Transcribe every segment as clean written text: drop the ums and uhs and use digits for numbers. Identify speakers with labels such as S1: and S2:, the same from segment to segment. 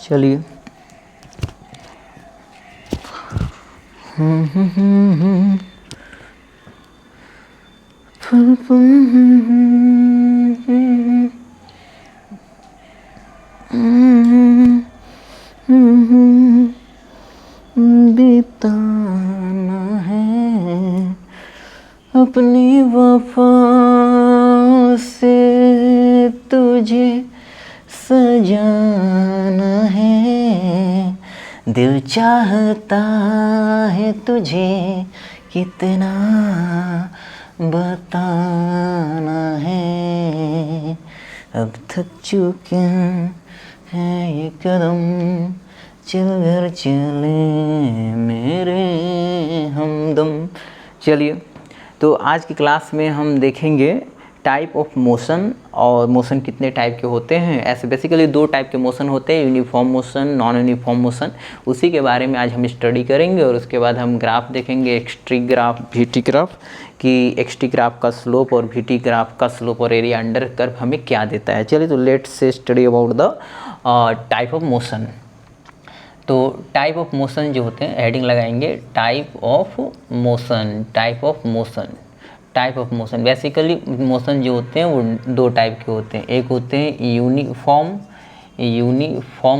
S1: चलिए बिताना है अपनी वफा से तुझे सजाना है, दिल चाहता है तुझे कितना बताना है, अब थक चुके हैं ये कदम, चल घर चले मेरे हमदम। चलिए, तो आज की क्लास में हम देखेंगे टाइप ऑफ मोशन और मोशन कितने टाइप के होते हैं। ऐसे बेसिकली दो टाइप के मोशन होते हैं, uniform motion, non uniform motion. उसी के बारे में आज हम स्टडी करेंगे और उसके बाद हम ग्राफ देखेंगे, एक्सटी ग्राफ, वीटी ग्राफ, कि एक्सटी ग्राफ का स्लोप और वीटी ग्राफ का स्लोप और एरिया अंडर कर्व हमें क्या देता है। चलिए, तो let's say study about the type of motion. तो टाइप ऑफ मोशन जो होते हैं, हेडिंग लगाएंगे type of motion, type of motion, type of motion. Basically motion जो होते हैं वो दो टाइप के होते हैं, एक होते हैं यूनिफॉर्म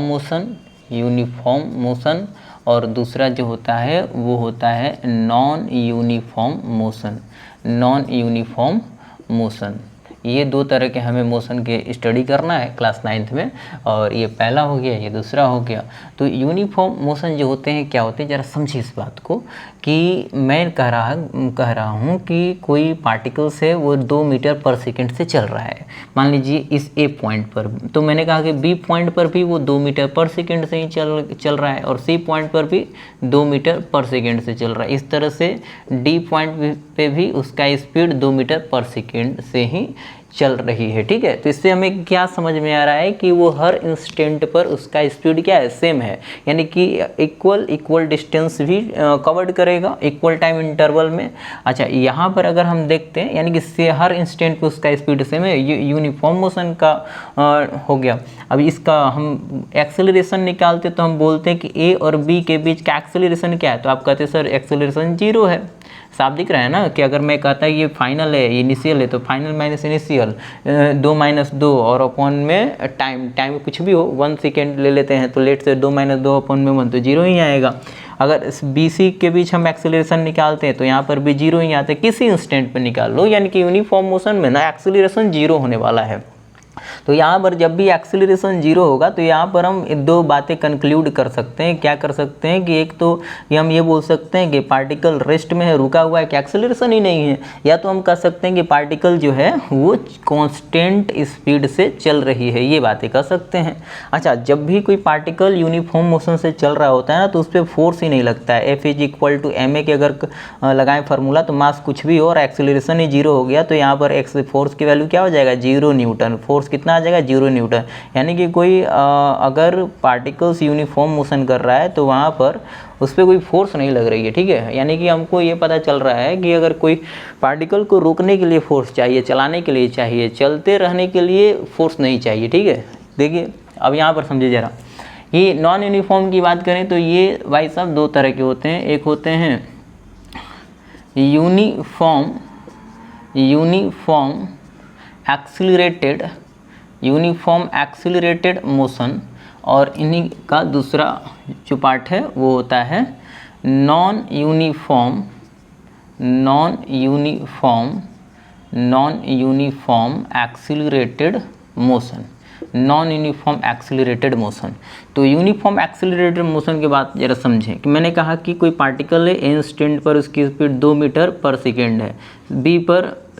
S1: मोशन, यूनिफॉर्म मोशन, और दूसरा जो होता है वो होता है non uniform motion, non uniform motion. ये दो तरह के हमें मोशन के स्टडी करना है क्लास 9th में, और ये पहला हो गया, ये दूसरा हो गया। तो यूनिफॉर्म मोशन जो होते हैं क्या होते हैं, ज़रा समझिए इस बात को, कि मैं कह रहा हूँ कि कोई पार्टिकल्स है वो 2 मीटर पर सेकेंड से चल रहा है। मान लीजिए इस ए पॉइंट पर, तो मैंने कहा कि बी पॉइंट पर भी वो 2 मीटर पर सेकेंड से ही चल रहा है, और सी पॉइंट पर भी 2 मीटर पर सेकेंड से चल रहा है। इस तरह से डी पॉइंट पे भी उसका स्पीड 2 मीटर पर सेकेंड से ही चल रही है। ठीक है, तो इससे हमें क्या समझ में आ रहा है कि वो हर इंस्टेंट पर उसका स्पीड क्या है, सेम है, यानी कि इक्वल डिस्टेंस भी कवर्ड करेगा इक्वल टाइम इंटरवल में। अच्छा, यहाँ पर अगर हम देखते हैं, यानी कि हर इंस्टेंट पे उसका स्पीड सेम है, यूनिफॉर्म मोशन का हो गया। अब इसका हम एक्सेलरेशन निकालते तो हम बोलते हैं कि ए और बी के बीच का एक्सेलरेशन क्या है, तो आप कहते हैं सर एक्सेलरेशन 0 है। साफ दिख रहा है ना, कि अगर मैं कहता है ये फाइनल है, ये इनिशियल है, तो फाइनल माइनस इनिशियल 2 - 2 और अपॉन में टाइम कुछ भी हो 1 सेकेंड ले लेते हैं, तो लेट से 2 - 2 अपॉन में 1, तो 0 ही आएगा। अगर बी सी के बीच हम एक्सेलरेशन निकालते हैं तो यहाँ पर भी 0 ही आता है, किसी इंस्टेंट पर निकाल लो, यानी कि यूनिफॉर्म मोशन में ना एक्सेलरेशन 0 होने वाला है। तो यहाँ पर जब भी एक्सेलरेशन 0 होगा तो यहाँ पर हम दो बातें कंक्लूड कर सकते हैं। क्या कर सकते हैं कि एक तो हम ये बोल सकते हैं कि पार्टिकल रेस्ट में है, रुका हुआ है, कि एक्सेलरेशन ही नहीं है, या तो हम कह सकते हैं कि पार्टिकल जो है वो कांस्टेंट स्पीड से चल रही है, ये बातें कर सकते हैं। अच्छा, जब भी कोई पार्टिकल यूनिफॉर्म मोशन से चल रहा होता है ना, तो उस पर फोर्स ही नहीं लगता है। F = ma के अगर लगाएं फार्मूला, तो मास कुछ भी हो और एक्सेलरेशन ही 0 हो गया, तो यहाँ पर एक्स फोर्स की वैल्यू क्या हो जाएगा, 0 न्यूटन। फोर्स कितना आ जाएगा, 0 न्यूटन। यानी कि कोई अगर पार्टिकल्स यूनिफॉर्म मोशन कर रहा है तो वहाँ पर उस पर कोई फोर्स नहीं लग रही है। ठीक है, यानी कि हमको ये पता चल रहा है कि अगर कोई पार्टिकल को रोकने के लिए फोर्स चाहिए, चलाने के लिए चाहिए, चलते रहने के लिए फोर्स नहीं चाहिए। ठीक है, देखिए अब यहाँ पर समझिए ज़रा, ये नॉन यूनिफॉर्म की बात करें तो ये भाई साहब दो तरह के होते हैं। एक होते हैं यूनिफॉर्म एक्सीलरेटेड मोशन, और इन्हीं का दूसरा जो पार्ट है वो होता है non uniform accelerated motion, non uniform accelerated motion. तो यूनिफॉर्म एक्सीलरेटेड मोशन की बात जरा समझें, कि मैंने कहा कि कोई पार्टिकल है, ए इंस्टेंट पर उसकी स्पीड 2 मीटर पर सेकेंड है,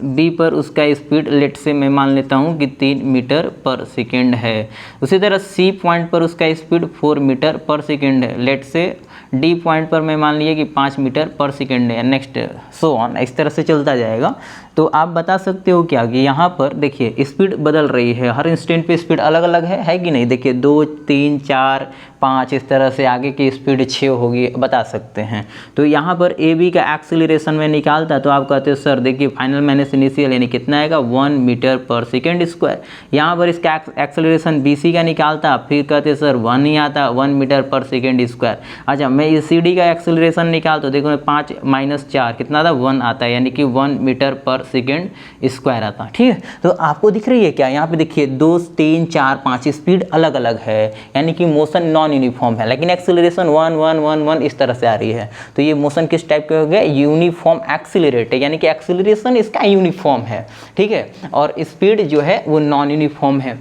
S1: बी पर उसका स्पीड लेट से मैं मान लेता हूँ कि 3 मीटर पर सेकेंड है। उसी तरह सी पॉइंट पर उसका स्पीड 4 मीटर पर सेकेंड है, लेट से डी पॉइंट पर मैं मान लिया कि 5 मीटर पर सेकेंड है, नेक्स्ट सो ऑन, इस तरह से चलता जाएगा। तो आप बता सकते हो क्या कि यहाँ पर देखिए स्पीड बदल रही है, हर इंस्टेंट पे स्पीड अलग अलग है कि नहीं। देखिए 2, 3, 4, 5 इस तरह से आगे की स्पीड 6 होगी, बता सकते हैं। तो यहाँ पर ए बी का एक्सेलरेशन में निकालता तो आप कहते हो सर देखिए फाइनल माइनस इनिशियल यानी कितना आएगा 1 मीटर पर सेकेंड स्क्वायर। यहाँ पर इसका एक्सेलरेशन बी सी का निकालता, फिर कहते सर 1 ही आता 1 मीटर पर सेकेंड स्क्वायर। अच्छा मैं इस सी डी का एक्सेलरेशन निकालता तो देखो 5 माइनस 4 कितना आता 1 आता है, यानी कि 1 मीटर पर सेकेंड स्क्वायर आता। ठीक है, तो आपको दिख रही है क्या, यहाँ पे देखिए 2, 3, 4, 5 स्पीड अलग अलग है, यानी कि मोशन नॉन यूनिफॉर्म है, लेकिन एक्सेलरेशन 1, 1, 1, 1 इस तरह से आ रही है। तो ये मोशन किस टाइप के हो गया, यूनिफॉर्म एक्सीलरेट है, यानी कि एक्सेलरेशन इसका यूनिफॉर्म है। ठीक है, और स्पीड जो है वो नॉन यूनिफॉर्म है।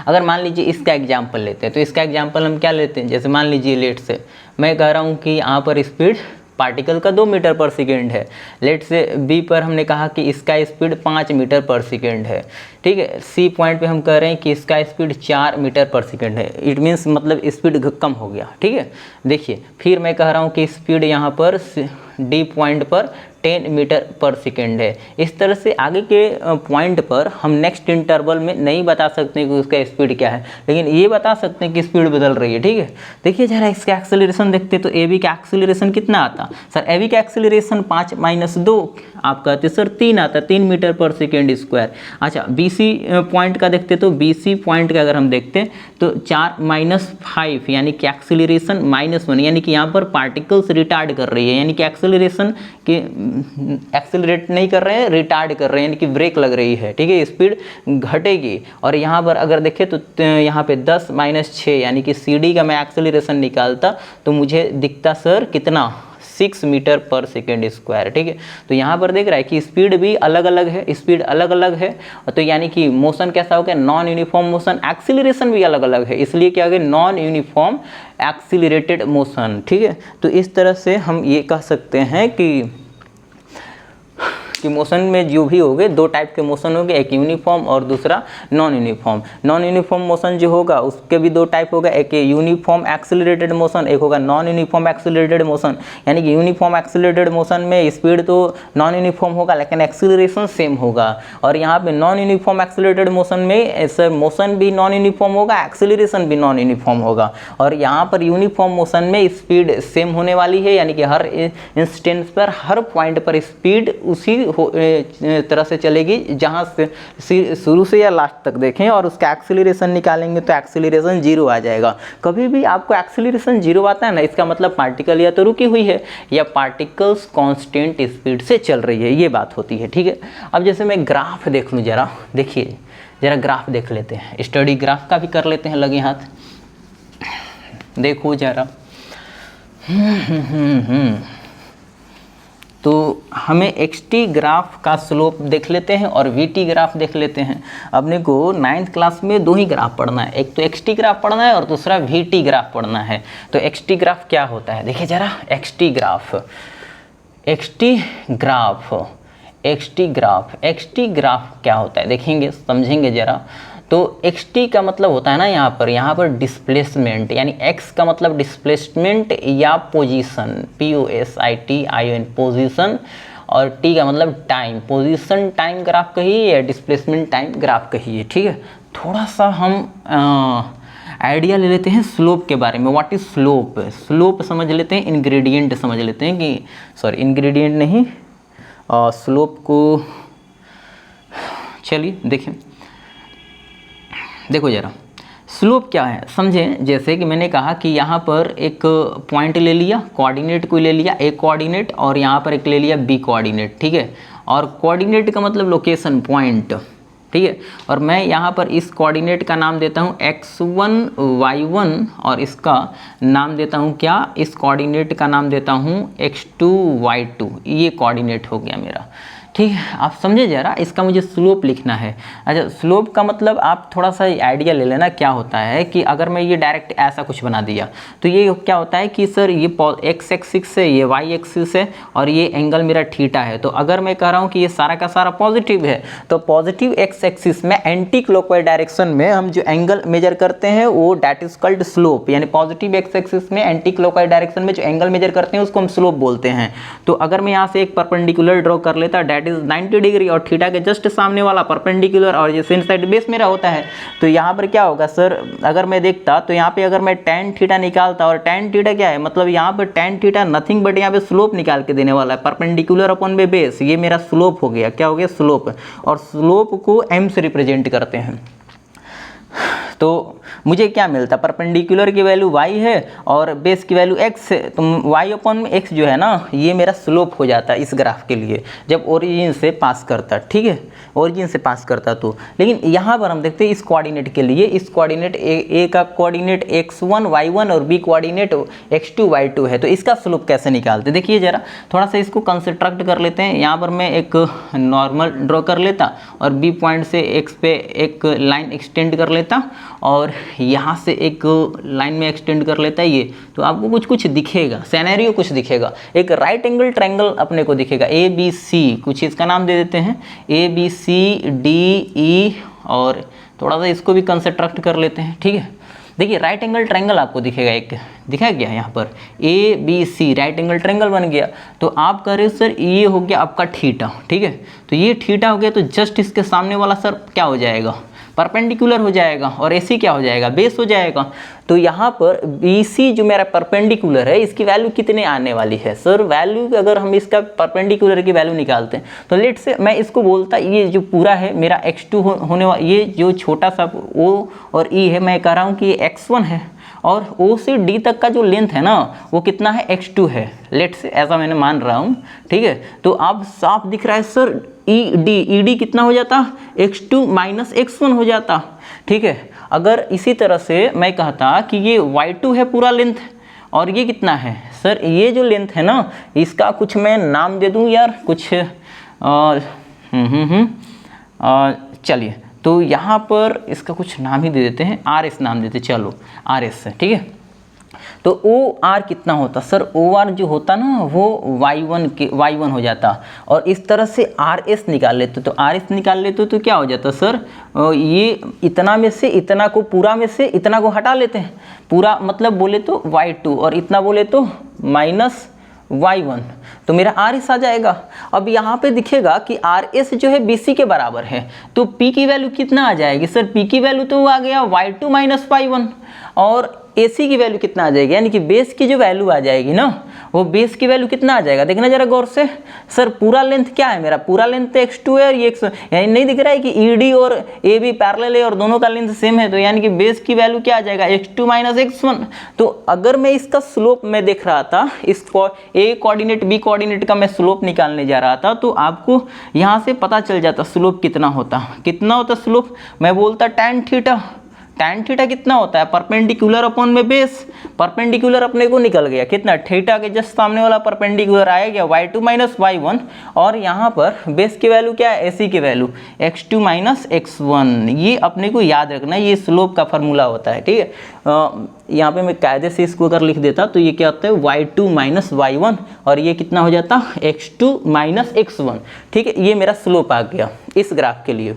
S1: अगर मान लीजिए इसका एग्जाम्पल लेते हैं, तो इसका एग्जाम्पल हम क्या लेते हैं, जैसे मान लीजिए लेट से मैं कह रहा हूँ कि यहाँ पर स्पीड पार्टिकल का 2 मीटर पर सेकेंड है, लेट से बी पर हमने कहा कि इसका स्पीड 5 मीटर पर सेकेंड है। ठीक है, सी पॉइंट पे हम कह रहे हैं कि इसका स्पीड 4 मीटर पर सेकेंड है। इट मीन्स मतलब स्पीड कम हो गया। ठीक है, देखिए फिर मैं कह रहा हूँ कि स्पीड यहाँ पर डी पॉइंट पर 10 मीटर पर सेकेंड है। इस तरह से आगे के पॉइंट पर हम नेक्स्ट इंटरवल में नहीं बता सकते कि उसका स्पीड क्या है, लेकिन ये बता सकते हैं कि स्पीड बदल रही है। ठीक है, देखिए जरा इसका एक्सेलरेशन देखते तो ए बी का एक्सेलरेशन कितना आता, सर ए बी का एक्सेलरेशन 5 माइनस 2 आप कहते सर 3 आता, 3 मीटर पर सेकेंड स्क्वायर। अच्छा बी सी पॉइंट का देखते तो बी सी पॉइंट का अगर हम देखते तो 4 माइनस 5 यानी कि एक्सेलरेशन -1, यानी कि यहाँ पर पार्टिकल्स रिटार्ड कर रही है, यानी कि एक्सेलरेशन के एक्सेलरेट नहीं कर रहे हैं, रिटार्ड कर रहे हैं, यानी कि ब्रेक लग रही है। ठीक है, स्पीड घटेगी। और यहाँ पर अगर देखें तो यहाँ पे 10 माइनस 6 यानी कि सी डी का मैं एक्सेलरेशन निकालता तो मुझे दिखता सर कितना 6 मीटर पर सेकेंड स्क्वायर। ठीक है, तो यहाँ पर देख रहा है कि स्पीड भी अलग अलग है, स्पीड अलग अलग है, तो यानी कि मोशन कैसा हो गया, नॉन यूनिफॉर्म मोशन, एक्सीलरेशन भी अलग अलग है, इसलिए क्या हो गया नॉन यूनिफॉर्म एक्सीलरेटेड मोशन। ठीक है, तो इस तरह से हम ये कह सकते हैं कि मोशन में जो भी होंगे 2 टाइप के मोशन होंगे, एक यूनिफॉर्म और दूसरा non uniform. Non uniform motion जो होगा उसके भी 2 टाइप होगा, एक यूनिफॉर्म एक्सीलरेटेड मोशन, एक होगा नॉन यूनिफॉर्म एक्सीलरेटेड मोशन। यानी कि यूनिफॉर्म एक्सीलरेटेड मोशन में स्पीड तो नॉन यूनिफॉर्म होगा लेकिन एक्सीलरेशन सेम होगा, और यहाँ पे नॉन यूनिफॉर्म एक्सीलरेटेड मोशन में सर मोशन भी नॉन यूनिफॉर्म होगा, एक्सीलरेशन भी नॉन यूनिफॉर्म होगा। और यहाँ पर यूनिफॉर्म मोशन में स्पीड सेम होने वाली है, यानी कि हर इंस्टेंस पर हर पॉइंट पर स्पीड उसी तरह से चलेगी जहाँ से शुरू से या लास्ट तक देखें, और उसका एक्सीलरेशन निकालेंगे तो एक्सीलरेशन 0 आ जाएगा। कभी भी आपको एक्सीलरेशन 0 आता है ना, इसका मतलब पार्टिकल या तो रुकी हुई है या पार्टिकल्स कांस्टेंट स्पीड से चल रही है, ये बात होती है। ठीक है, अब जैसे मैं ग्राफ देख लूँ, जरा देखिए, जरा ग्राफ देख लेते हैं, स्टडी ग्राफ का भी कर लेते हैं लगे हाथ। देखो जरा तो हमें xt ग्राफ का स्लोप देख लेते हैं और vt ग्राफ देख लेते हैं। अपने को 9th क्लास में 2 ही ग्राफ पढ़ना है, एक तो xt ग्राफ पढ़ना है और दूसरा vt ग्राफ पढ़ना है। तो xt ग्राफ क्या होता है, देखिए जरा xt ग्राफ क्या होता है देखेंगे, समझेंगे जरा। तो xt का मतलब होता है ना यहाँ पर डिस्प्लेसमेंट, यानी x का मतलब डिस्प्लेसमेंट या पोजीशन, POSITION पोजीशन, और t का मतलब टाइम, पोजीशन टाइम ग्राफ कहिए या डिस्प्लेसमेंट टाइम ग्राफ कहिए। ठीक है, थोड़ा सा हम आइडिया ले लेते हैं स्लोप के बारे में। व्हाट इज स्लोप, स्लोप समझ लेते हैं, इंग्रेडिएंट समझ लेते हैं कि सॉरी इंग्रेडिएंट नहीं, स्लोप को चलिए देखें। देखो जरा स्लोप क्या है समझें। जैसे कि मैंने कहा कि यहाँ पर एक पॉइंट ले लिया, कोऑर्डिनेट को ले लिया a कोऑर्डिनेट, और यहाँ पर एक ले लिया b कोऑर्डिनेट। ठीक है, और कोऑर्डिनेट का मतलब लोकेशन पॉइंट। ठीक है, और मैं यहाँ पर इस कोऑर्डिनेट का नाम देता हूँ x1 y1, और इसका नाम देता हूँ क्या, इस कोऑर्डिनेट का नाम देता हूँ x2 y2। ये कोऑर्डिनेट हो गया मेरा। ठीक है, आप समझे जरा, इसका मुझे स्लोप लिखना है। अच्छा, स्लोप का मतलब आप थोड़ा सा आइडिया ले लेना क्या होता है कि अगर मैं ये डायरेक्ट ऐसा कुछ बना दिया तो ये क्या होता है कि सर ये x एक्सिस है, ये y एक्सिस है, और ये एंगल मेरा थीटा है। तो अगर मैं कह रहा हूँ कि ये सारा का सारा पॉजिटिव है, तो पॉजिटिव x एक्सिस में एंटी क्लॉकवाइज डायरेक्शन में हम जो एंगल मेजर करते हैं वो दैट इज कॉल्ड स्लोप, यानी पॉजिटिव x एक्सिस में एंटी क्लॉकवाइज डायरेक्शन में जो एंगल मेजर करते हैं उसको हम स्लोप बोलते हैं। तो अगर मैं यहाँ से एक परपेंडिकुलर ड्रॉ कर लेता दैट इज 90 डिग्री और थीटा के जस्ट सामने वाला परपेंडिकुलर और जैसे इनसाइड बेस मेरा होता है तो यहाँ पर क्या होगा सर, अगर मैं देखता तो यहाँ पे अगर मैं tan थीटा निकालता, और tan थीटा क्या है, मतलब यहाँ पर tan थीटा नथिंग बट यहाँ पे स्लोप निकाल के देने वाला है, परपेंडिकुलर अपॉन में बेस, ये मेरा स्लोप हो गया, क्या हो गया स्लोप, और स्लोप को m से रिप्रेजेंट करते हैं। तो मुझे क्या मिलता, परपेंडिकुलर की वैल्यू y है और बेस की वैल्यू x है, तो y अपॉन में x जो है ना ये मेरा स्लोप हो जाता है इस ग्राफ के लिए जब ओरिजिन से पास करता, ठीक है, ओरिजिन से पास करता तो। लेकिन यहाँ पर हम देखते हैं इस कोऑर्डिनेट के लिए, इस कोऑर्डिनेट a का कोऑर्डिनेट x1 y1 और b कोऑर्डिनेट x2 y2 है, तो इसका स्लोप कैसे निकालते, देखिए ज़रा थोड़ा सा इसको कंस्ट्रक्ट कर लेते हैं। यहाँ पर मैं एक नॉर्मल ड्रॉ कर लेता और b पॉइंट से x पे एक लाइन एक्सटेंड कर लेता और यहाँ से एक लाइन में एक्सटेंड कर लेता है ये, तो आपको कुछ दिखेगा, सिनेरियो कुछ दिखेगा, एक राइट एंगल ट्रायंगल अपने को दिखेगा ABC, कुछ इसका नाम दे देते हैं ABCDE और थोड़ा सा इसको भी कंस्ट्रक्ट कर लेते हैं, ठीक है। देखिए राइट एंगल ट्रायंगल आपको दिखेगा, एक दिखा गया यहाँ पर ABC राइट एंगल ट्रायंगल बन गया। तो आप कह रहे हो सर ये हो गया आपका थीटा, ठीक है, तो ये थीटा हो गया, तो जस्ट इसके सामने वाला सर क्या हो जाएगा, परपेंडिकुलर हो जाएगा और AC क्या हो जाएगा, बेस हो जाएगा। तो यहाँ पर BC जो मेरा परपेंडिकुलर है इसकी वैल्यू कितने आने वाली है सर, वैल्यू अगर हम इसका परपेंडिकुलर की वैल्यू निकालते हैं तो लेट से मैं इसको बोलता ये जो पूरा है मेरा x2 होने वाला, ये जो छोटा सा O और E है मैं कह रहा हूँ कि ये x1 है और O से D तक का जो लेंथ है ना वो कितना है, x2 है, लेट से ऐसा मैंने मान रहा हूँ, ठीक है। तो आप साफ दिख रहा है सर ED कितना हो जाता, x2 माइनस x1 हो जाता, ठीक है। अगर इसी तरह से मैं कहता कि ये y2 है पूरा लेंथ और ये कितना है सर, ये जो लेंथ है ना इसका कुछ मैं नाम दे दूँ यार, कुछ चलिए तो यहाँ पर इसका कुछ नाम ही दे देते हैं, RS नाम देते, चलो RS है, ठीक है। तो OR कितना होता सर, OR जो होता ना वो y1 हो जाता और इस तरह से RS निकाल लेते, तो RS निकाल लेते तो क्या हो जाता सर, ये इतना में से इतना को, पूरा में से इतना को हटा लेते हैं, पूरा मतलब बोले तो y2 और इतना बोले तो माइनस y1, तो मेरा RS आ जाएगा। अब यहाँ पे दिखेगा कि RS जो है BC के बराबर है, तो P की वैल्यू कितना आ जाएगी सर, P की वैल्यू तो आ गया y2 माइनस y1 और AC की वैल्यू कितना आ जाएगी, यानी कि बेस की जो वैल्यू आ जाएगी ना वो बेस की वैल्यू कितना आ जाएगा, देखना जरा गौर से सर, पूरा लेंथ क्या है मेरा, पूरा लेंथ x2 है और ये x, यानी नहीं दिख रहा है कि ED और AB पैरेलल है और दोनों का लेंथ सेम है, तो यानी कि बेस की वैल्यू क्या आ जाएगा, x2 माइनस x1। तो अगर मैं इसका स्लोप मैं देख रहा था, इस A कोऑर्डिनेट B कोऑर्डिनेट का मैं स्लोप निकालने जा रहा था, तो आपको यहाँ से पता चल जाता स्लोप कितना होता स्लोप, मैं बोलता tan थीटा कितना होता है, परपेंडिकुलर अपॉन में बेस, परपेंडिकुलर अपने को निकल गया कितना, थीटा के जस्ट सामने वाला परपेंडिकुलर आया गया y2 माइनस y1 और यहाँ पर बेस की वैल्यू क्या है, AC की वैल्यू x2 माइनस x1, ये अपने को याद रखना, ये स्लोप का फार्मूला होता है, ठीक है। यहाँ पे मैं कायदे से इसको अगर लिख देता तो ये क्या होता है y2 माइनस y1 और ये कितना हो जाता x2 माइनस x1, ठीक है। ये मेरा स्लोप आ गया इस ग्राफ के लिए।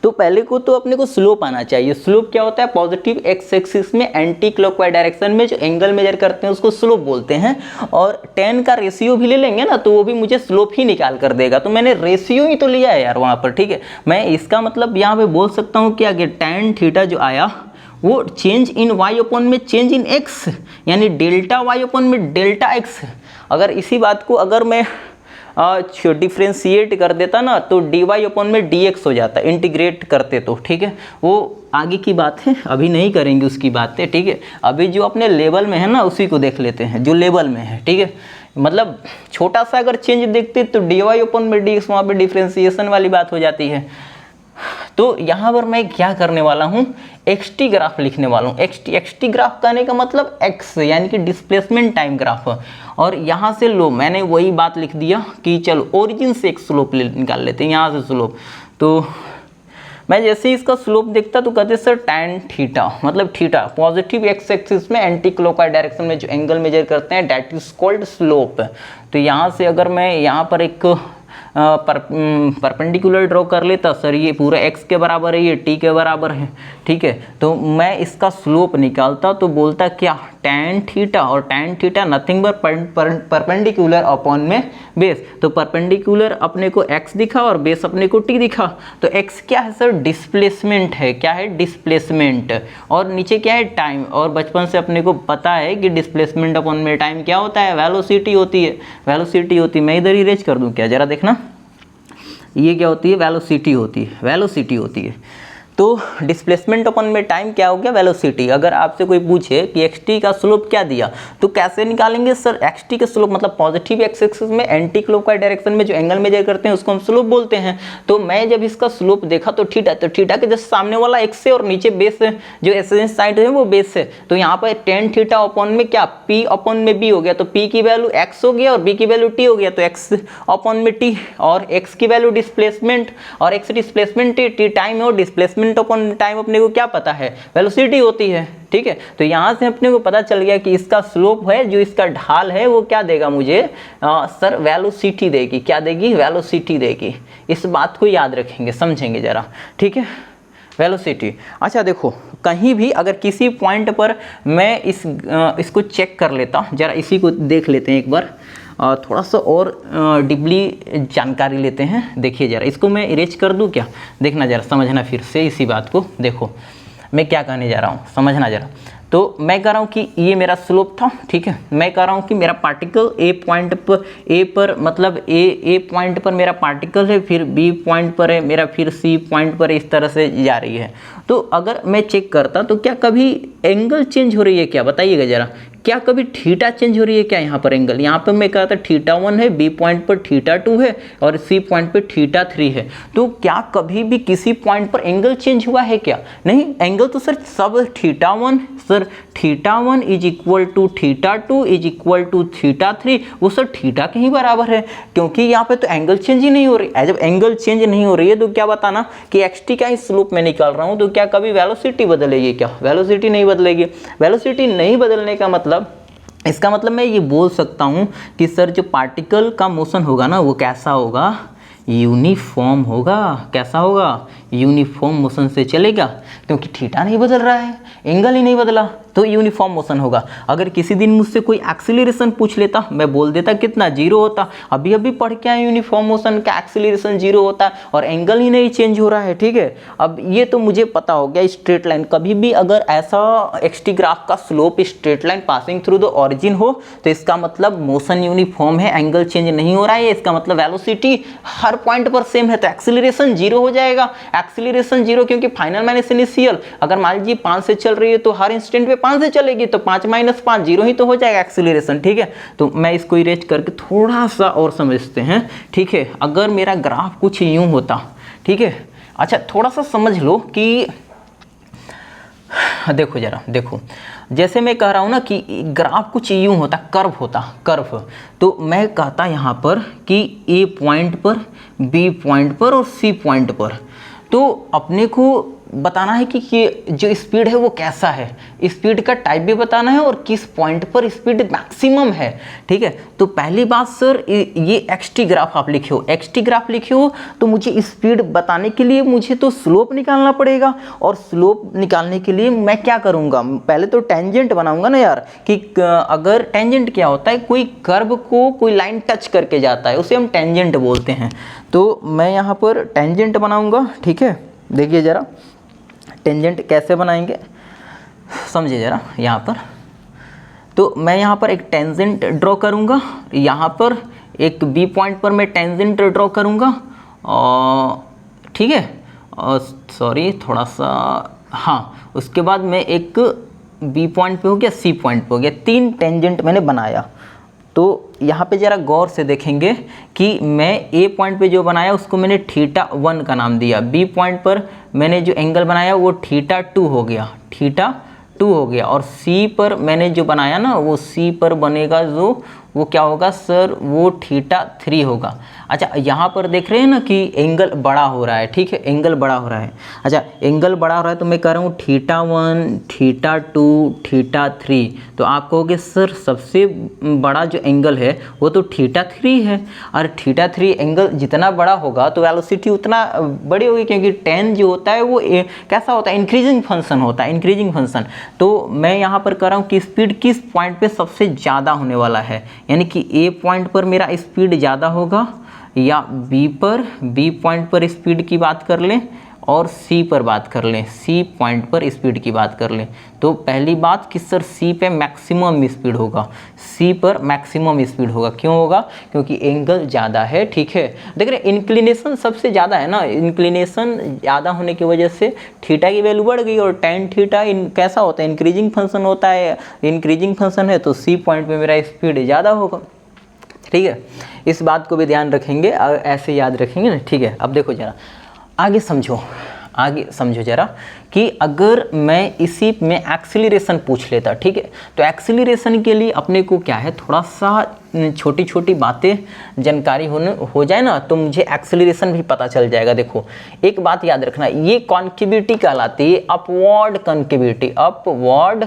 S1: तो पहले को तो अपने को स्लोप आना चाहिए। स्लोप क्या होता है, पॉजिटिव एक्स एक्सिस में एंटी क्लॉकवाइज डायरेक्शन में जो एंगल मेजर करते हैं उसको स्लोप बोलते हैं। और tan का रेशियो भी ले लेंगे ना तो वो भी मुझे स्लोप ही निकाल कर देगा। तो मैंने रेशियो ही तो लिया है यार वहाँ पर, ठीक है। मैं इसका मतलब यहाँ पे बोल सकता हूँ कि आगे tan थीटा जो आया वो चेंज इन y अपॉन में चेंज इन x, यानी डेल्टा y अपॉन में डेल्टा x। अगर इसी बात को अगर मैं डिफ्रेंशिएट कर देता ना तो dy अपॉन में dx हो जाता, इंटीग्रेट करते तो, ठीक है। वो आगे की बात है, अभी नहीं करेंगे उसकी बातें, ठीक है। अभी जो अपने लेवल में है ना उसी को देख लेते हैं जो लेवल में है, ठीक है। मतलब छोटा सा अगर चेंज देखते तो dy अपॉन में dx वहाँ पे डिफ्रेंशिएशन वाली बात हो जाती है। तो यहाँ पर मैं क्या करने वाला हूँ, xt ग्राफ लिखने वाला हूँ। xt ग्राफ कहने का मतलब x यानी कि डिस्प्लेसमेंट टाइम ग्राफ। और यहाँ से लो मैंने वही बात लिख दिया कि चलो ओरिजिन से एक स्लोप निकाल लेते हैं, यहाँ से स्लोप। तो मैं जैसे ही इसका स्लोप देखता तो कहते सर tan थीटा, मतलब थीटा पॉजिटिव एक्स एक्सिस में एंटी क्लॉकवाइज डायरेक्शन में जो एंगल मेजर करते हैं दैट इज कॉल्ड स्लोप। तो यहाँ से अगर मैं यहाँ पर एक परपेंडिकुलर ड्रॉ कर लेता, सर ये पूरा x के बराबर है, ये t के बराबर है, ठीक है, तो मैं इसका स्लोप निकालता तो बोलता क्या, tan थीटा, और tan theta nothing but perpendicular upon में बेस, तो परपेंडिकुलर अपने को x दिखा और बेस अपने को t दिखा, तो x क्या है सर, डिस्प्लेसमेंट है, क्या है, डिस्प्लेसमेंट, और नीचे क्या है, टाइम, और बचपन से अपने को पता है कि डिस्प्लेसमेंट अपॉन में टाइम क्या होता है, वेलोसिटी होती है, वेलोसिटी होती है, मैं इधर इरेज कर दूं क्या, जरा देखना, ये क्या होती है, वेलोसिटी होती है, वेलोसिटी होती है, तो डिस्प्लेसमेंट अपन में टाइम क्या हो गया, वेलोसिटी। अगर आपसे कोई पूछे कि एक्स का स्लोप क्या दिया तो कैसे निकालेंगे सर, एक्स का स्लोप मतलब पॉजिटिव एक्स एक्सिस में एंटी क्लॉकवाइज डायरेक्शन में जो एंगल मेजर करते हैं उसको हम स्लोप बोलते हैं। तो मैं जब इसका स्लोप देखा तो थीटा के जस्ट सामने वाला एक्स है और नीचे बेस है, जो एसेंस साइड है वो बेस है, तो यहाँ पर टेन थीटा अपॉन में क्या, पी अपॉन में बी हो गया, तो पी की वैल्यू एक्स हो गया और बी की वैल्यू टी हो गया, तो एक्स अपॉन में टी, और एक्स की वैल्यू डिस्प्लेसमेंट, और एक्स डिस्प्लेसमेंट टी टाइम है, और डिस्प्लेसमेंट अपॉन टाइम अपने को क्या पता है, वेलोसिटी होती है, ठीक है। तो यहाँ से अपने को पता चल गया कि इसका स्लोप है, जो इसका ढाल है वो क्या देगा मुझे, सर वेलोसिटी देगी, क्या देगी, वेलोसिटी देगी। इस बात को याद रखेंगे, समझेंगे जरा, ठीक है, वेलोसिटी। अच्छा देखो, कहीं भी अगर किसी पॉइंट पर मैं इसको चेक कर लेता, जरा इसी को देख लेते हैं एक बार, थोड़ा सा और डीपली जानकारी लेते हैं। देखिए जरा, इसको मैं इरेज कर दूं क्या, देखना जरा, समझना फिर से इसी बात को। देखो मैं क्या कहने जा रहा हूँ, समझना जरा। तो मैं कह रहा हूँ कि ये मेरा स्लोप था, ठीक है, मैं कह रहा हूँ कि मेरा पार्टिकल ए पॉइंट पर मतलब ए पॉइंट पर मेरा पार्टिकल है, फिर बी पॉइंट पर है मेरा, फिर सी पॉइंट पर इस तरह से जा रही है। तो अगर मैं चेक करता तो क्या कभी एंगल चेंज हो रही है क्या, बताइएगा जरा, क्या कभी थीटा चेंज हो रही है क्या, यहाँ पर एंगल, यहाँ पर मैं कहा था थीटा 1 है, बी पॉइंट पर थीटा 2 है और सी पॉइंट पर थीटा 3 है, तो क्या कभी भी किसी पॉइंट पर एंगल चेंज हुआ है क्या, नहीं, एंगल तो सर सब theta 1, sir theta 1 is equal to theta 2 is equal to theta 3, वो सर थीटा के ही बराबर है, क्योंकि यहाँ पे तो एंगल चेंज ही नहीं हो रही है। जब एंगल चेंज नहीं हो रही है तो क्या बताना कि एक्स का ही स्लोप मैं निकाल रहा हूँ, तो क्या कभी वेलोसिटी बदलेगी क्या, वेलोसिटी नहीं बदलेगी। वेलोसिटी नहीं बदलने का मतलब, इसका मतलब मैं ये बोल सकता हूँ कि सर जो पार्टिकल का मोशन होगा ना वो कैसा होगा, यूनिफॉर्म होगा, कैसा होगा, यूनिफॉर्म मोशन से चलेगा, क्योंकि थीटा नहीं बदल रहा है, एंगल ही नहीं बदला, तो यूनिफॉर्म मोशन होगा। अगर किसी दिन मुझसे कोई एक्सीलरेशन पूछ लेता, मैं बोल देता कितना, 0 होता। अभी अभी पढ़ के आए यूनिफॉर्म मोशन का एक्सीलरेशन 0 होता है और एंगल ही नहीं चेंज हो रहा है, ठीक है। अब ये तो मुझे पता हो गया, स्ट्रेट लाइन, कभी भी अगर ऐसा एक्सटी ग्राफ का slope straight line passing through the origin हो तो इसका मतलब मोशन यूनिफॉर्म है, एंगल चेंज नहीं हो रहा है, इसका मतलब वेलोसिटी हर पॉइंट पर सेम है, तो एक्सीलरेशन 0 हो जाएगा। एक्सीलरेशन 0 क्योंकि फाइनल माइनस इनिशियल, अगर मान लीजिए 5 से चल रही है तो हर इंस्टेंट पे 5 से चलेगी, तो 5 माइनस 5 0 ही तो हो जाएगा एक्सीलरेशन, ठीक है। तो मैं इसको इरेज करके थोड़ा सा और समझते हैं, ठीक है। अगर मेरा ग्राफ कुछ यूं होता, ठीक है, अच्छा थोड़ा सा समझ लो कि देखो जरा, देखो जैसे मैं कह रहा हूँ ना कि ग्राफ कुछ यूं होता, कर्व होता, कर्व, तो मैं कहता यहाँ पर कि ए पॉइंट पर, बी पॉइंट पर और सी पॉइंट पर, तो अपने को बताना है कि जो स्पीड है वो कैसा है, स्पीड का टाइप भी बताना है और किस पॉइंट पर स्पीड मैक्सिमम है, ठीक है। तो पहली बात सर, ये एक्सटी ग्राफ आप लिखे हो, एक्सटी ग्राफ लिखे हो तो मुझे स्पीड बताने के लिए मुझे तो स्लोप निकालना पड़ेगा, और स्लोप निकालने के लिए मैं क्या करूँगा, पहले तो टेंजेंट बनाऊंगा ना यार, कि अगर टेंजेंट क्या होता है, कोई कर्व को कोई लाइन टच करके जाता है उसे हम टेंजेंट बोलते हैं। तो मैं यहाँ पर टेंजेंट बनाऊंगा, ठीक है। देखिए जरा टेंजेंट कैसे बनाएंगे, समझिए जरा। यहाँ पर तो मैं यहाँ पर एक टेंजेंट ड्रॉ करूँगा, यहाँ पर एक बी पॉइंट पर मैं टेंजेंट ड्रॉ करूँगा, ठीक है, सॉरी थोड़ा सा, हाँ, उसके बाद मैं एक बी पॉइंट पे हो गया, सी पॉइंट पे हो गया, 3 टेंजेंट मैंने बनाया। तो यहाँ पे ज़रा गौर से देखेंगे कि मैं ए पॉइंट पे जो बनाया उसको मैंने थीटा 1 का नाम दिया, बी पॉइंट पर मैंने जो एंगल बनाया वो थीटा 2 हो गया, थीटा 2 हो गया, और सी पर मैंने जो बनाया ना वो सी पर बनेगा जो वो क्या होगा सर, वो θ3 होगा। अच्छा यहाँ पर देख रहे हैं ना कि एंगल बड़ा हो रहा है, ठीक है, एंगल बड़ा हो रहा है। अच्छा एंगल बड़ा हो रहा है तो मैं कह रहा हूँ θ1 θ2 θ3, तो आप कहोगे सर सबसे बड़ा जो एंगल है वो तो θ3 है, और θ3 एंगल जितना बड़ा होगा तो वेलोसिटी उतना बड़ी होगी, क्योंकि tan जो होता है वो कैसा होता है, इंक्रीजिंग फंक्शन होता है, इंक्रीजिंग फंक्शन। तो मैं यहाँ पर कह रहा हूँ कि स्पीड किस पॉइंट पे सबसे ज़्यादा होने वाला है, यानी कि ए पॉइंट पर मेरा स्पीड ज़्यादा होगा, या बी पॉइंट पर स्पीड की बात कर लें, और सी पर बात कर लें, सी पॉइंट पर स्पीड की बात कर लें। तो पहली बात कि सर सी पे मैक्सिमम स्पीड होगा, सी पर मैक्सिमम स्पीड होगा। क्यों होगा, क्योंकि एंगल ज़्यादा है, ठीक है। देख रहे इंक्लिनेशन सबसे ज़्यादा है ना, इंक्लिनेशन ज़्यादा होने की वजह से थीटा की वैल्यू बढ़ गई, और tan थीटा कैसा होता है, इंक्रीजिंग फंक्शन होता है, इंक्रीजिंग फंक्शन है तो सी पॉइंट पर मेरा स्पीड ज़्यादा होगा, ठीक है। इस बात को भी ध्यान रखेंगे, ऐसे याद रखेंगे ना, ठीक है। अब देखो जरा आगे समझो जरा कि अगर मैं इसी में एक्सीलरेशन पूछ लेता, ठीक है, तो एक्सीलरेशन के लिए अपने को क्या है, थोड़ा सा छोटी छोटी बातें जानकारी हो जाए ना, तो मुझे एक्सीलरेशन भी पता चल जाएगा। देखो एक बात याद रखना, ये कॉन्केविटी कहलाती है, upward concavity, upward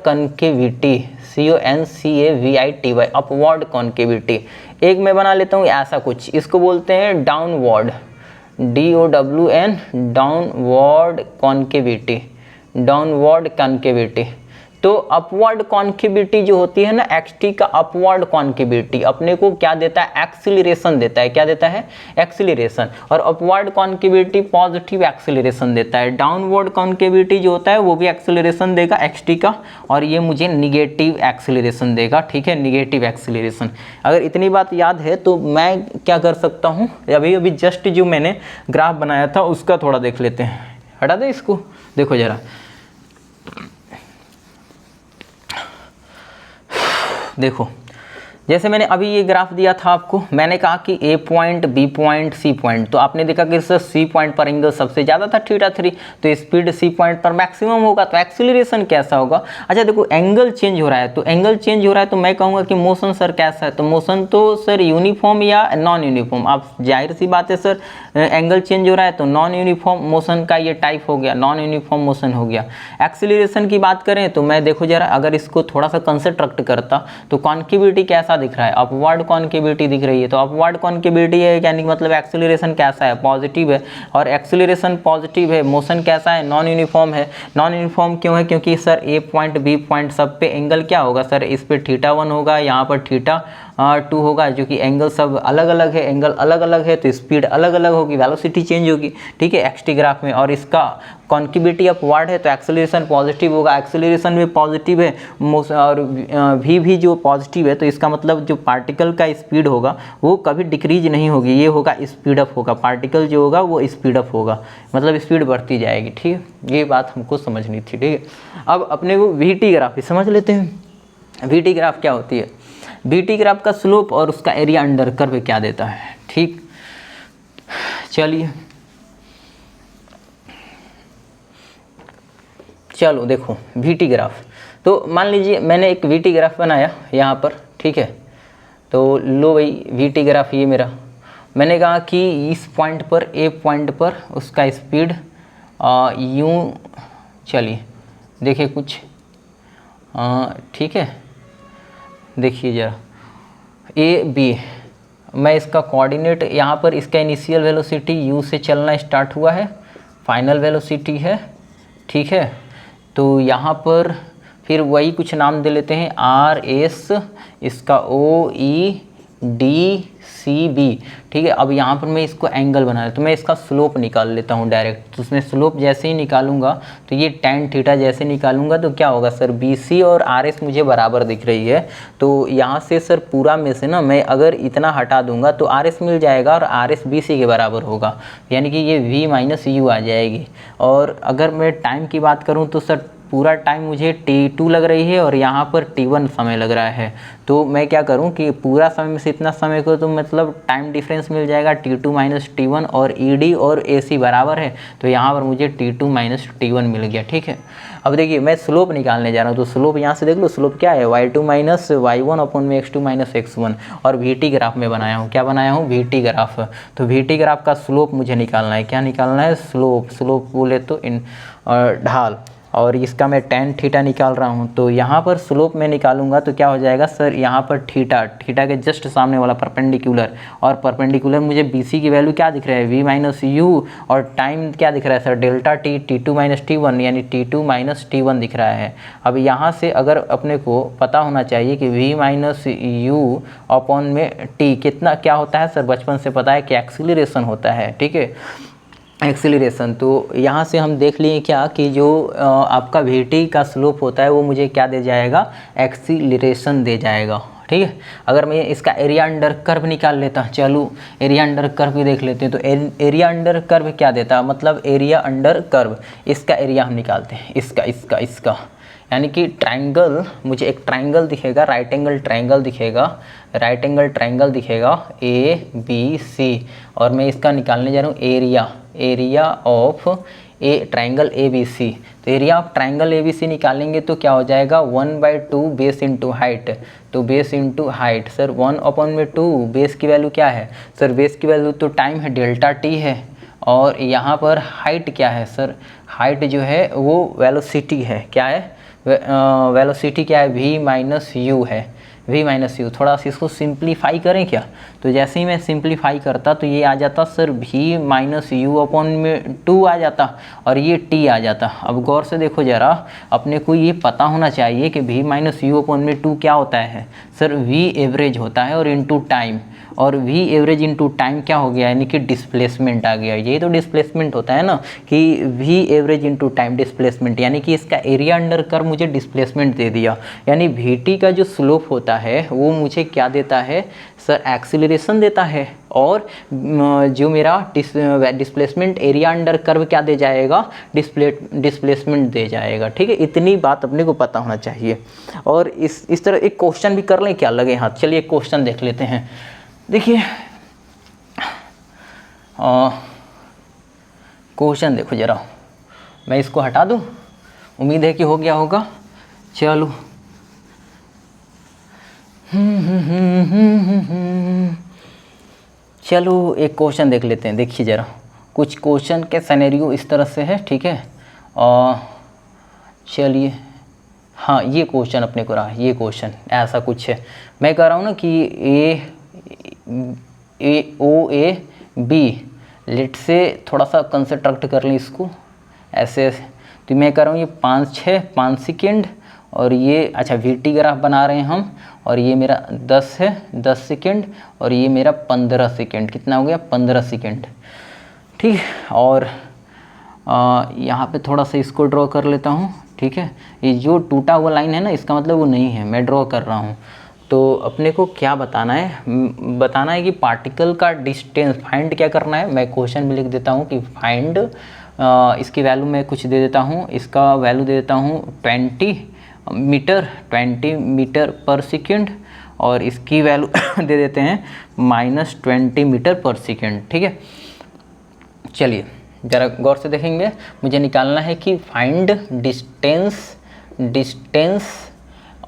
S1: concavity, CONCAVITY, upward concavity. एक मैं बना लेता हूँ ऐसा कुछ, इसको बोलते हैं downward, DOWN, downward concavity, downward concavity. तो अपवर्ड कॉन्केविटी जो होती है ना, XT का अपवर्ड कॉन्केविटी अपने को क्या देता है, एक्सीलरेशन देता है, क्या देता है, एक्सीलरेशन। और अपवर्ड कॉन्केविटी पॉजिटिव एक्सीलरेशन देता है। डाउनवर्ड कॉन्केविटी जो होता है वो भी एक्सीलरेशन देगा XT का, और ये मुझे निगेटिव एक्सीलरेशन देगा, ठीक है, निगेटिव एक्सीलरेशन। अगर इतनी बात याद है तो मैं क्या कर सकता हूँ, अभी जस्ट जो मैंने ग्राफ बनाया था उसका थोड़ा देख लेते हैं, हटा दे इसको। देखो जरा देखो, जैसे मैंने अभी ये ग्राफ दिया था आपको, मैंने कहा कि A point, B point, C point, तो आपने देखा कि सर C पॉइंट पर एंगल सबसे ज़्यादा था θ3, तो स्पीड C पॉइंट पर मैक्सिमम होगा, तो एक्सीलरेशन कैसा होगा। अच्छा देखो एंगल चेंज हो रहा है, तो एंगल चेंज हो रहा है तो मैं कहूँगा कि मोशन सर कैसा है, तो मोशन तो सर यूनिफॉर्म या नॉन यूनिफॉर्म। आप जाहिर सी बात है सर एंगल चेंज हो रहा है तो नॉन यूनिफॉर्म मोशन का ये टाइप हो गया, नॉन यूनिफॉर्म मोशन हो गया। एक्सीलरेशन की बात करें तो मैं देखो जरा, अगर इसको थोड़ा सा कंस्ट्रक्ट करता तो कॉन्केविटी कैसा दिख रहा है, अपवर्ड कॉन्केविटी दिख रही है, तो अपवर्ड कॉन्केविटी है यानी मतलब एक्सीलरेशन कैसा है, पॉजिटिव है, और एक्सीलरेशन पॉजिटिव है, मोशन कैसा है, नॉन यूनिफॉर्म है। नॉन यूनिफॉर्म क्यों है, क्योंकि sir A point, B point सब पे एंगल क्या होगा सर, इस पे θ1 होगा, यहाँ पर θ2 होगा, जो कि एंगल सब अलग अलग है, एंगल अलग अलग है तो स्पीड अलग अलग होगी, वेलोसिटी चेंज होगी, ठीक है, XT ग्राफ में। और इसका कॉन्केविटी अपवर्ड है तो एक्सीलरेशन पॉजिटिव होगा, एक्सीलरेशन भी पॉजिटिव है, और भी जो पॉजिटिव है, तो इसका मतलब जो पार्टिकल का स्पीड होगा वो कभी डिक्रीज नहीं होगी, ये होगा स्पीड अप होगा, पार्टिकल जो होगा वो स्पीड अप होगा, मतलब स्पीड बढ़ती जाएगी, ठीक है। ये बात हमको समझनी थी, ठीक है। अब अपने को VT ग्राफ ही समझ लेते हैं। VT ग्राफ क्या होती है, VT ग्राफ का स्लोप और उसका एरिया अंडर कर्व क्या देता है, ठीक। चलिए चलो देखो VT ग्राफ, तो मान लीजिए मैंने एक VT ग्राफ बनाया यहाँ पर, ठीक है, तो लो भाई VT ग्राफ ये मेरा, मैंने कहा कि इस पॉइंट पर, A पॉइंट पर उसका स्पीड यूँ, चलिए देखिए कुछ, ठीक है, देखिए जरा AB, मैं इसका कोऑर्डिनेट यहाँ पर, इसका इनिशियल वेलोसिटी U से चलना स्टार्ट हुआ है, फाइनल वेलोसिटी है, ठीक है। तो यहाँ पर फिर वही कुछ नाम दे लेते हैं, RS, इसका OEDCB, ठीक है। अब यहाँ पर मैं इसको एंगल बना रहा हूँ तो मैं इसका स्लोप निकाल लेता हूँ डायरेक्ट, तो उसमें स्लोप जैसे ही निकालूंगा तो ये tan थीटा जैसे निकालूंगा तो क्या होगा सर, BC और RS मुझे बराबर दिख रही है, तो यहाँ से सर पूरा में से ना मैं अगर इतना हटा दूंगा तो RS मिल जाएगा और RS BC के बराबर होगा, यानी कि ये V - U आ जाएगी। और अगर मैं टाइम की बात करूँ तो सर पूरा टाइम मुझे T2 लग रही है और यहाँ पर T1 समय लग रहा है। तो मैं क्या करूँ कि पूरा समय में से इतना समय को तो मतलब टाइम डिफरेंस मिल जाएगा T2 माइनस T1, और ED और AC बराबर है, तो यहाँ पर मुझे T2 माइनस T1 मिल गया। ठीक है, अब देखिए मैं स्लोप निकालने जा रहा हूँ, तो स्लोप यहाँ से देख लो, स्लोप क्या है y2 माइनस y1 अपॉन में x2 माइनस x1, और VT ग्राफ में बनाया हूँ। क्या बनाया हूँ? VT graph. तो VT ग्राफ का स्लोप मुझे निकालना है। क्या निकालना है? स्लोप। स्लोप बोले तो ढाल, और इसका मैं tan थीटा निकाल रहा हूँ। तो यहाँ पर स्लोप में निकालूंगा तो क्या हो जाएगा सर, यहाँ पर थीटा, थीटा के जस्ट सामने वाला परपेंडिकुलर, और परपेंडिकुलर मुझे BC की वैल्यू क्या दिख रहा है? V माइनस यू, और टाइम क्या दिख रहा है sir? Delta T, T2 minus T1, यानी T2 माइनस T1 दिख रहा है। अब यहाँ से अगर अपने को पता होना चाहिए कि V माइनस यू अपॉन में T कितना क्या होता है सर, बचपन से पता है कि एक्सीलरेशन होता है। ठीक है, एक्सीलरेशन। तो यहाँ से हम देख लिए क्या कि जो आपका VT का स्लोप होता है वो मुझे क्या दे जाएगा? एक्सीलरेशन दे जाएगा। ठीक है, अगर मैं इसका एरिया अंडर कर्व निकाल लेता, चलो एरिया अंडर कर्व भी देख लेते हैं। तो एरिया अंडर कर्व क्या देता, मतलब एरिया अंडर कर्व, इसका एरिया हम निकालते हैं, इसका यानी कि ट्राइंगल, मुझे एक ट्राइंगल दिखेगा, राइट एंगल ट्राइंगल दिखेगा, राइट एंगल ट्राइंगल दिखेगा ABC, और मैं इसका निकालने जा रहा हूँ एरिया ऑफ ट्राइंगल ABC। तो एरिया ऑफ ट्राइंगल ABC निकालेंगे तो क्या हो जाएगा? 1/2 बेस इंटू हाइट। तो base into height sir 1/2, base की वैल्यू क्या है सर? बेस की वैल्यू तो टाइम है, डेल्टा T है, और यहाँ पर हाइट क्या है सर? हाइट जो है वो वेलोसिटी है। क्या है? वेलोसिटी क्या है? V माइनस यू है, V माइनस यू। थोड़ा सा इसको सिंप्लीफाई करें क्या? तो जैसे ही मैं सिंप्लीफाई करता तो ये आ जाता sir V minus you upon में 2 आ जाता, और ये T आ जाता। अब गौर से देखो ज़रा, अपने को ये पता होना चाहिए कि V माइनस यू अपॉन में 2 क्या होता है सर? V एवरेज होता है, और इनटू टाइम, और V एवरेज इनटू टाइम क्या हो गया? यानी कि डिस्प्लेसमेंट आ गया। ये तो डिस्प्लेसमेंट होता है ना कि V average into time displacement, यानी कि इसका एरिया अंडर कर्व मुझे डिस्प्लेसमेंट दे दिया। यानी VT का जो स्लोप होता है वो मुझे क्या देता है सर? एक्सीलरेशन देता है, और जो मेरा डिस्प्लेसमेंट एरिया अंडर कर्व क्या दे जाएगा? डिस्प्लेसमेंट दे जाएगा। ठीक है, इतनी बात अपने को पता होना चाहिए। और इस तरह एक क्वेश्चन भी कर लें क्या? लगे हाथ, चलिए एक क्वेश्चन देख लेते हैं। देखिए क्वेश्चन देखो ज़रा, मैं इसको हटा दूँ, उम्मीद है कि हो गया होगा। चलो चलो एक क्वेश्चन देख लेते हैं। देखिए ज़रा, कुछ क्वेश्चन के सिनेरियो इस तरह से है। ठीक है, और चलिए, हाँ ये क्वेश्चन अपने को रहा, ये क्वेश्चन ऐसा कुछ है। मैं कह रहा हूँ ना कि OAB, लेट से थोड़ा सा कंस्ट्रक्ट कर लें इसको ऐसे। तो मैं कह रहा हूँ ये 5 सेकेंड, और ये अच्छा VT ग्राफ बना रहे हैं हम, और ये मेरा 10 है, 10 सेकेंड, और ये मेरा 15 सेकेंड। कितना हो गया? 15 सेकेंड। ठीक, और यहाँ पे थोड़ा सा इसको ड्रॉ कर लेता हूँ। ठीक है, ये जो टूटा हुआ लाइन है ना, इसका मतलब वो नहीं है, मैं ड्रॉ कर रहा हूँ। तो अपने को क्या बताना है? बताना है कि पार्टिकल का डिस्टेंस फाइंड क्या करना है। मैं क्वेश्चन में लिख देता हूँ कि फाइंड, इसकी वैल्यू मैं कुछ दे देता हूँ, इसका वैल्यू दे देता हूँ 20 मीटर पर सेकेंड, और इसकी वैल्यू दे देते हैं -20 मीटर पर सेकेंड। ठीक है, चलिए ज़रा गौर से देखेंगे। मुझे निकालना है कि फाइंड डिस्टेंस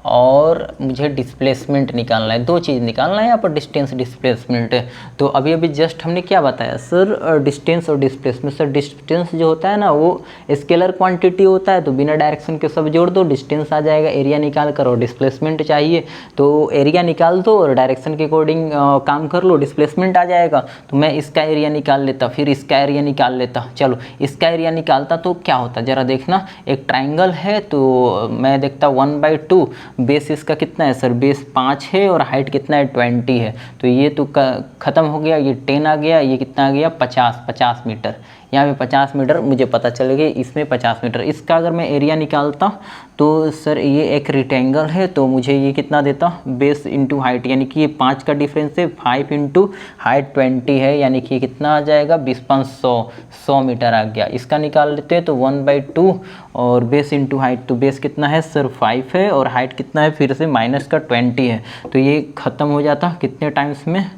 S1: और मुझे डिस्प्लेसमेंट निकालना है। दो चीज़ निकालना है यहाँ पर, डिस्टेंस डिस्प्लेसमेंट। तो अभी जस्ट हमने क्या बताया सर? डिस्टेंस और डिस्प्लेसमेंट। सर डिस्टेंस जो होता है ना वो स्केलर क्वांटिटी होता है, तो बिना डायरेक्शन के सब जोड़ दो, डिस्टेंस आ जाएगा। एरिया निकाल कर, और डिस्प्लेसमेंट चाहिए तो एरिया निकाल दो और डायरेक्शन के अकॉर्डिंग काम कर लो, डिस्प्लेसमेंट आ जाएगा। तो मैं इसका एरिया निकाल लेता, फिर इसका एरिया निकाल लेता। चलो इसका एरिया निकालता तो क्या होता ज़रा देखना। एक ट्राइंगल है तो मैं देखता 1/2, बेस इसका कितना है सर? बेस 5 है, और हाइट कितना है? 20 है। तो ये तो ख़त्म हो गया, ये 10 आ गया, ये कितना आ गया? 50 मीटर। यहाँ पे 50 मीटर मुझे पता चलेगा, इसमें 50 मीटर। इसका अगर मैं एरिया निकालता तो सर ये एक रेक्टेंगल है, तो मुझे ये कितना देता, बेस इंटू हाइट, यानी कि ये 5 का डिफरेंस है, 5 इंटू हाइट 20 है, यानी कि कितना आ जाएगा 100 मीटर आ गया। इसका निकाल लेते हैं तो 1/2 और बेस इंटू हाइट, तो बेस कितना है सर 5 है और हाइट कितना है फिर से माइनस का 20 है, तो ये ख़त्म हो जाता कितने टाइम्स में,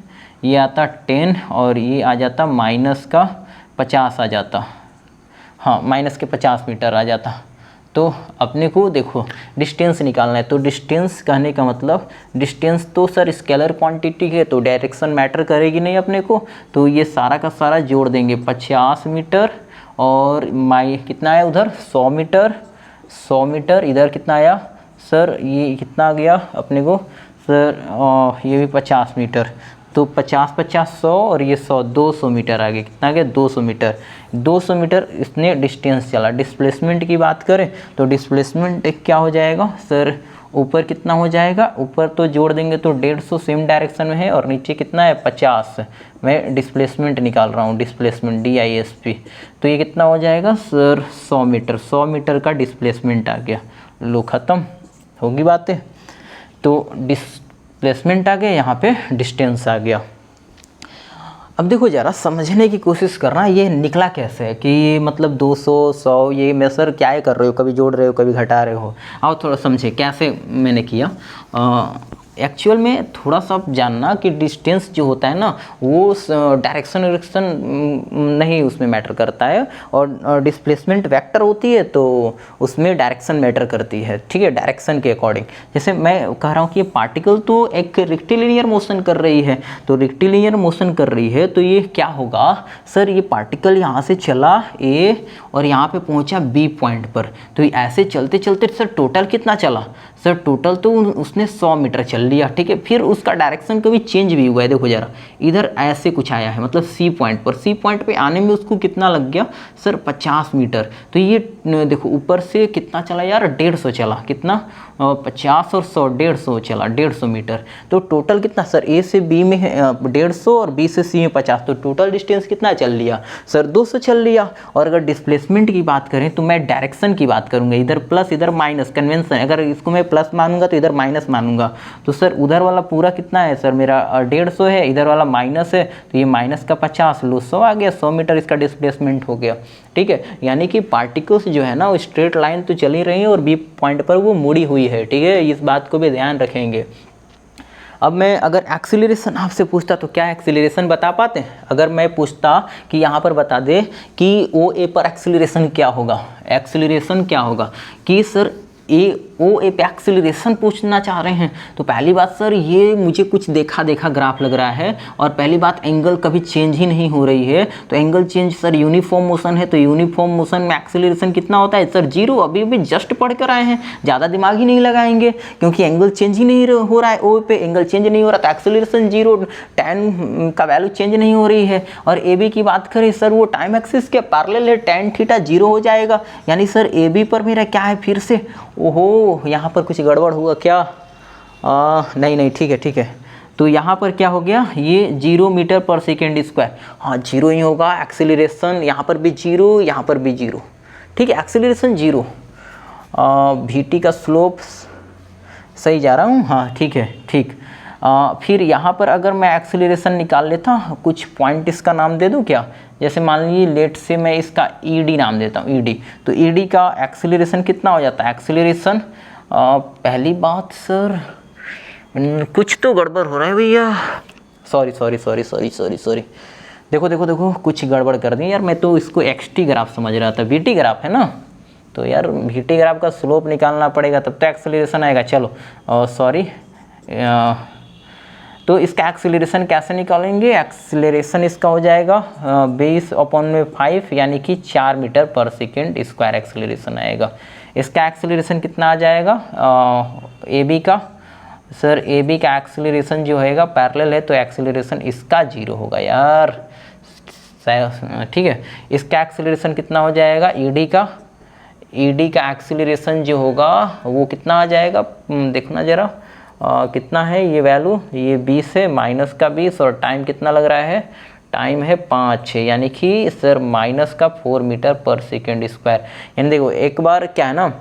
S1: ये आता 10 और ये आ जाता माइनस का 50 आ जाता, हाँ माइनस के 50 मीटर आ जाता। तो अपने को देखो डिस्टेंस निकालना है, तो डिस्टेंस कहने का मतलब डिस्टेंस तो सर स्केलर क्वांटिटी है, तो डायरेक्शन मैटर करेगी नहीं अपने को, तो ये सारा का सारा जोड़ देंगे 50 मीटर और कितना आया उधर 100 मीटर, 100 मीटर इधर कितना आया सर, ये कितना आ गया अपने को सर, ये भी 50 मीटर, तो 50 100 और ये 100 200 मीटर आ गया, कितना आ गया 200 मीटर। 200 मीटर इसने डिस्टेंस चला। डिस्प्लेसमेंट की बात करें तो डिस्प्लेसमेंट क्या हो जाएगा सर, ऊपर कितना हो जाएगा, ऊपर तो जोड़ देंगे तो 150 सेम डायरेक्शन में है और नीचे कितना है 50, मैं डिस्प्लेसमेंट निकाल रहा हूँ, डिस्प्लेसमेंट DISP, तो ये कितना हो जाएगा सर 100 मीटर, 100 मीटर का डिस्प्लेसमेंट आ गया। लो ख़त्म होगी बातें, तो डिस्प्लेसमेंट आ गया, यहाँ पे डिस्टेंस आ गया। अब देखो ज़रा समझने की कोशिश करना ये निकला कैसे है, कि मतलब 200 100 ये मैं सर क्या कर रहे हो, कभी जोड़ रहे हो कभी घटा रहे हो, आओ थोड़ा समझे कैसे मैंने किया। एक्चुअल में थोड़ा सा जानना कि डिस्टेंस जो होता है ना वो डायरेक्शन नहीं उसमें मैटर करता है, और डिस्प्लेसमेंट वेक्टर होती है तो उसमें डायरेक्शन मैटर करती है, ठीक है, डायरेक्शन के अकॉर्डिंग। जैसे मैं कह रहा हूँ कि ये पार्टिकल तो एक रेक्टिलिनियर मोशन कर रही है, तो रेक्टिलिनियर मोशन कर रही है तो ये क्या होगा सर, ये पार्टिकल यहाँ से चला A और यहाँ पे पहुँचा B पॉइंट पर, तो ऐसे चलते चलते सर टोटल कितना चला सर, टोटल तो उसने 100 मीटर चल लिया, ठीक है। फिर उसका डायरेक्शन कभी चेंज भी हुआ है, देखो जरा इधर ऐसे कुछ आया है, मतलब C पॉइंट पर, C पॉइंट पे आने में उसको कितना लग गया सर 50 मीटर, तो ये देखो ऊपर से कितना चला यार 150 चला, कितना 50 और 100 150 चला, 150 मीटर, तो टोटल कितना सर A से B में 150 और B से C में 50, तो टोटल डिस्टेंस कितना चल लिया सर 200 चल लिया। और अगर डिस्प्लेसमेंट की बात करें तो मैं डायरेक्शन की बात करूंगा, इधर प्लस इधर माइनस, कन्वेंशन अगर इसको मैं प्लस मानूंगा तो इधर माइनस मानूंगा, तो सर उधर वाला पूरा कितना है सर मेरा 150 है, इधर वाला माइनस है, तो ये माइनस का 50 लो 100 आ गया, 100 मीटर इसका डिस्प्लेसमेंट हो गया, ठीक है। यानी कि पार्टिकल्स जो है ना वो स्ट्रेट लाइन तो चली रही है और B पॉइंट पर वो मुड़ी हुई है, ठीक है, इस बात को भी ध्यान रखेंगे। अब मैं अगर एक्सीलरेशन आपसे पूछता तो क्या एक्सीलरेशन बता पाते हैं? अगर मैं पूछता कि यहाँ पर बता दे कि OA पर एक्सीलरेशन क्या होगा, एक्सीलरेशन क्या होगा, कि सर OA पे एक्सीलरेशन पूछना चाह रहे हैं, तो पहली बात सर ये मुझे कुछ देखा देखा ग्राफ लग रहा है, और पहली बात एंगल कभी चेंज ही नहीं हो रही है, तो angle change sir uniform motion है, तो यूनिफॉर्म मोशन में एक्सीलरेशन कितना होता है सर 0, अभी भी जस्ट पढ़ कर आए हैं, ज़्यादा दिमाग ही नहीं लगाएंगे, क्योंकि एंगल चेंज ही नहीं हो रहा है, OA पे एंगल चेंज नहीं हो रहा, तो एक्सीलरेशन 0, tan का वैल्यू चेंज नहीं हो रही है। और AB की बात करें सर वो टाइम एक्सिस के पैरेलल है, tan थीटा 0 हो जाएगा, यानी सर AB पर मेरा क्या है फिर से, ओहो यहाँ पर कुछ गड़बड़ हुआ क्या, नहीं ठीक है, तो यहाँ पर क्या हो गया, ये 0 मीटर पर सेकेंड स्क्वायर, हाँ 0 ही होगा, एक्सीलरेशन यहाँ पर भी 0 यहाँ पर भी 0, ठीक है, एक्सीलरेशन 0, VT का स्लोप सही जा रहा हूँ, हाँ ठीक है ठीक। फिर यहाँ पर अगर मैं एक्सीलरेशन निकाल लेता, कुछ पॉइंट इसका नाम दे दूँ क्या, जैसे मान लीजिए लेट से मैं इसका ED नाम देता हूँ, ED, तो ED का एक्सीलरेशन कितना हो जाता है, एक्सीलरेशन पहली बात सर कुछ तो गड़बड़ हो रहा है भैया, सॉरी, देखो कुछ गड़बड़ कर दी यार, मैं तो इसको XT ग्राफ समझ रहा था, VT ग्राफ है ना, तो यार VT ग्राफ का स्लोप निकालना पड़ेगा तब तो एक्सीलरेशन आएगा, चलो सॉरी, तो इसका एक्सीलरेशन कैसे निकालेंगे, एक्सीलरेशन इसका हो जाएगा 20/5 यानी कि 4 मीटर पर सेकेंड स्क्वायर एक्सीलरेशन आएगा। इसका एक्सीलरेशन कितना आ जाएगा AB का, सर AB का एक्सीलरेशन जो होएगा पैरेलल है तो एक्सीलरेशन इसका 0 होगा यार, ठीक है। इसका एक्सीलरेशन कितना हो जाएगा ED का एक्सीलरेशन जो होगा वो कितना आ जाएगा, देखना ज़रा कितना है ये वैल्यू, ये 20 है, माइनस का 20, और टाइम कितना लग रहा है टाइम है 5-6, यानी कि सर माइनस का 4 मीटर पर सेकेंड स्क्वायर। यानी देखो एक बार क्या है ना,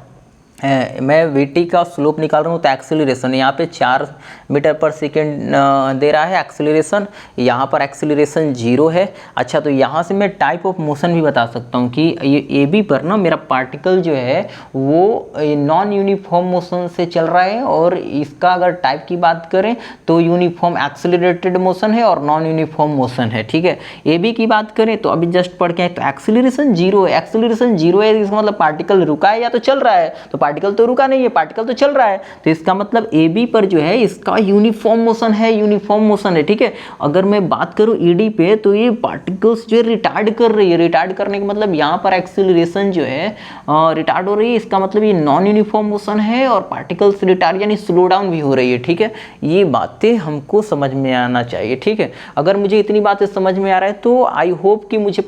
S1: मैं वीटी का स्लोप निकाल रहा हूँ तो एक्सेलरेशन यहाँ पे 4 मीटर पर सेकेंड दे रहा है एक्सेलरेशन, यहाँ पर एक्सेलरेशन 0 है। अच्छा, तो यहाँ से मैं टाइप ऑफ मोशन भी बता सकता हूँ कि ये ए बी पर ना मेरा पार्टिकल जो है वो नॉन यूनिफॉर्म मोशन से चल रहा है, और इसका अगर टाइप की बात करें तो यूनिफॉर्म एक्सेलरेटेड मोशन है और नॉन यूनिफॉर्म मोशन है। ठीक है, ए बी की बात करें तो अभी जस्ट पढ़ के आए तो एक्सेलरेशन 0 है, एक्सेलरेशन 0 है, इसका मतलब पार्टिकल रुका है या तो चल रहा है, तो पार्टिकल तो रुका नहीं है, पार्टिकल तो चल रहा है, तो इसका मतलब ए बी पर जो है इसका यूनिफॉर्म मोशन है, यूनिफॉर्म मोशन है। ठीक है, अगर मैं बात करूं ईडी पे तो ये पार्टिकल्स जो है रिटार्ड कर रही है, रिटार्ड करने का मतलब यहाँ पर एक्सेलरेशन जो है रिटार्ड हो रही है, इसका मतलब ये नॉन यूनिफॉर्म मोशन है और पार्टिकल्स रिटार्ड यानी स्लो डाउन भी हो रही है। ठीक है, ये बातें हमको समझ में आना चाहिए। ठीक है, अगर मुझे इतनी बातें समझ में आ रहा है तो आई होप कि मुझे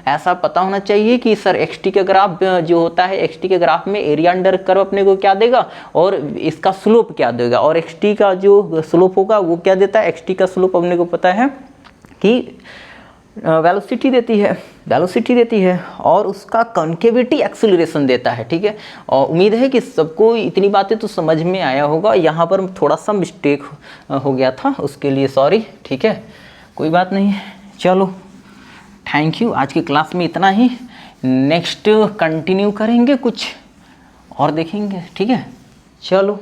S1: ऐसा पता होना चाहिए कि सर एक्सटी का ग्राफ जो होता है, एक्सटी के ग्राफ में एरिया अंडर कर्व अपने को क्या देगा और इसका स्लोप क्या देगा, और एक्सटी का जो स्लोप होगा वो क्या देता है, एक्सटी का स्लोप अपने को पता है कि वेलोसिटी देती है और उसका कॉन्केविटी एक्सेलरेशन देता है। ठीक है, और उम्मीद है कि सबको इतनी बातें तो समझ में आया होगा। यहाँ पर थोड़ा सा मिस्टेक हो गया था, उसके लिए सॉरी। ठीक है, कोई बात नहीं, चलो थैंक यू। आज की क्लास में इतना ही, नेक्स्ट कंटिन्यू करेंगे, कुछ और देखेंगे। ठीक है, चलो।